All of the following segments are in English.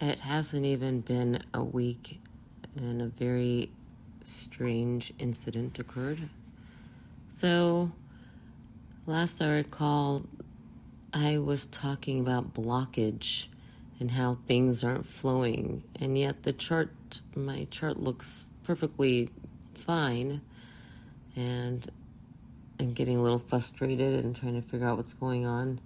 It hasn't even been a week and a very strange incident occurred. So, last I recall, I was talking about blockage and how things aren't flowing, and yet my chart looks perfectly fine, and I'm getting a little frustrated and trying to figure out what's going on.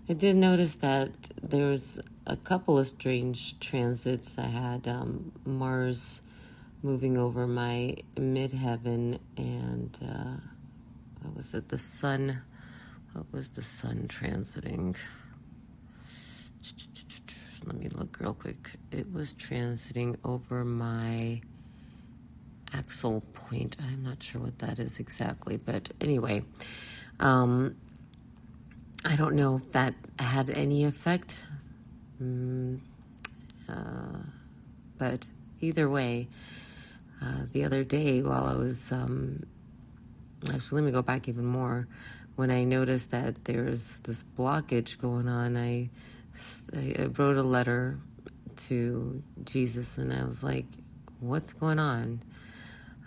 I did notice that there was a couple of strange transits. I had Mars moving over my midheaven, and what was it? The Sun. What was the Sun transiting? Let me look real quick. It was transiting over my axle point. I'm not sure what that is exactly, but anyway, I don't know if that had any effect. But either way, the other day while I was, actually, let me go back even more. When I noticed that there's this blockage going on, I wrote a letter to Jesus, and I was like, what's going on?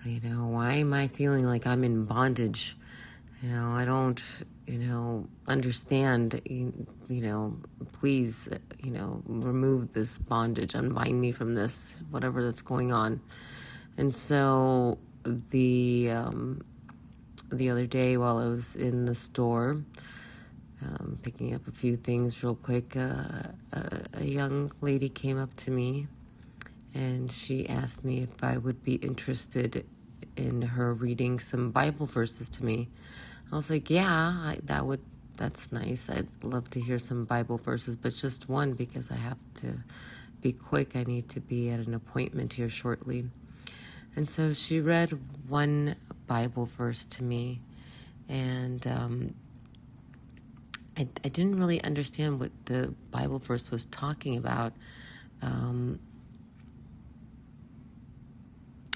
Why am I feeling like I'm in bondage? I don't, understand, please, remove this bondage, unbind me from this, whatever that's going on. And so the other day while I was in the store, picking up a few things real quick, a young lady came up to me and she asked me if I would be interested in her reading some Bible verses to me. I was like, yeah, that's nice. I'd love to hear some Bible verses, but just one because I have to be quick. I need to be at an appointment here shortly. And so she read one Bible verse to me, and I didn't really understand what the Bible verse was talking about.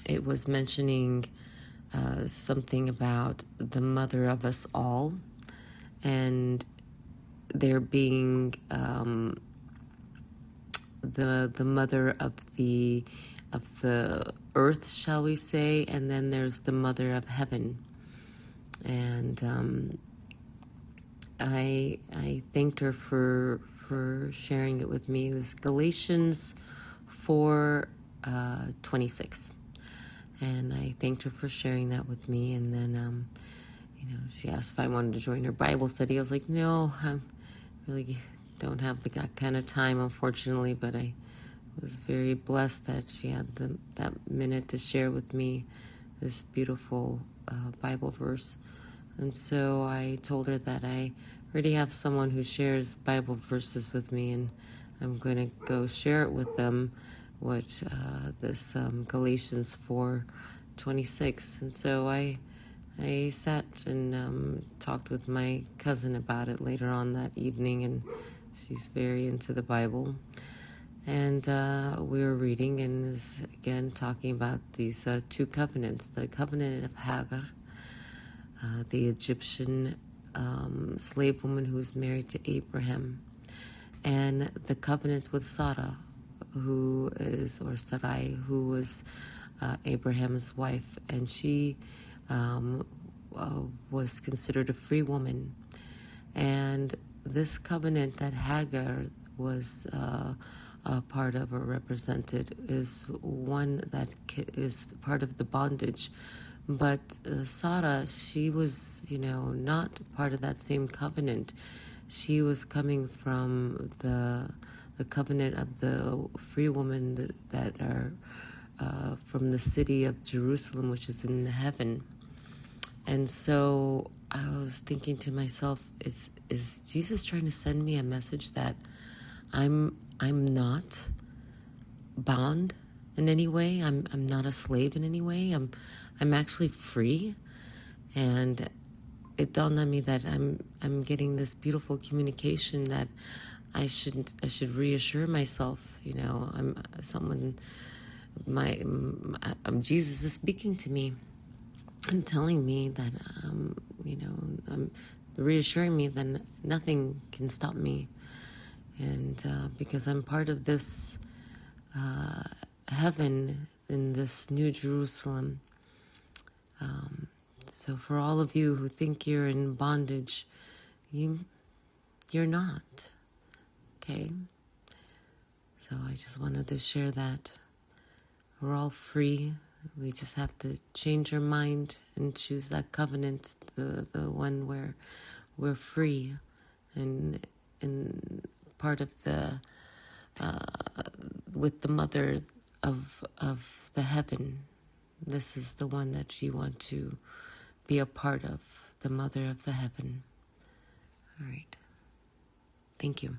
It was mentioning something about the mother of us all, and there being the mother of the earth, shall we say, and then there's the mother of heaven. And I thanked her for sharing it with me. It was Galatians 4:26. And I thanked her for sharing that with me. And then, she asked if I wanted to join her Bible study. I was like, no, I really don't have that kind of time, unfortunately. But I was very blessed that she had that minute to share with me this beautiful Bible verse. And so I told her that I already have someone who shares Bible verses with me, and I'm going to go share it with them, what this Galatians 4:26. And so I sat and talked with my cousin about it later on that evening, and she's very into the Bible. And we were reading and is again talking about these two covenants, the covenant of Hagar, the Egyptian slave woman who was married to Abraham, and the covenant with Sarah, Sarai, who was Abraham's wife, and she was considered a free woman. And this covenant that Hagar was a part of or represented is one that is part of the bondage. But Sarah, she was, not part of that same covenant. She was coming from the covenant of the free woman that are from the city of Jerusalem, which is in heaven. And so I was thinking to myself, is Jesus trying to send me a message that I'm not bound in any way? I'm not a slave in any way. I'm actually free. And it dawned on me that I'm getting this beautiful communication that I should reassure myself. Jesus is speaking to me and telling me that reassuring me that nothing can stop me, and because I'm part of this heaven in this New Jerusalem. So for all of you who think you're in bondage, you're not. Okay? So I just wanted to share that. We're all free. We just have to change our mind and choose that covenant, the one where we're free, and part of the with the mother of the heaven. This is the one that you want to be a part of, the mother of the heaven. All right. Thank you.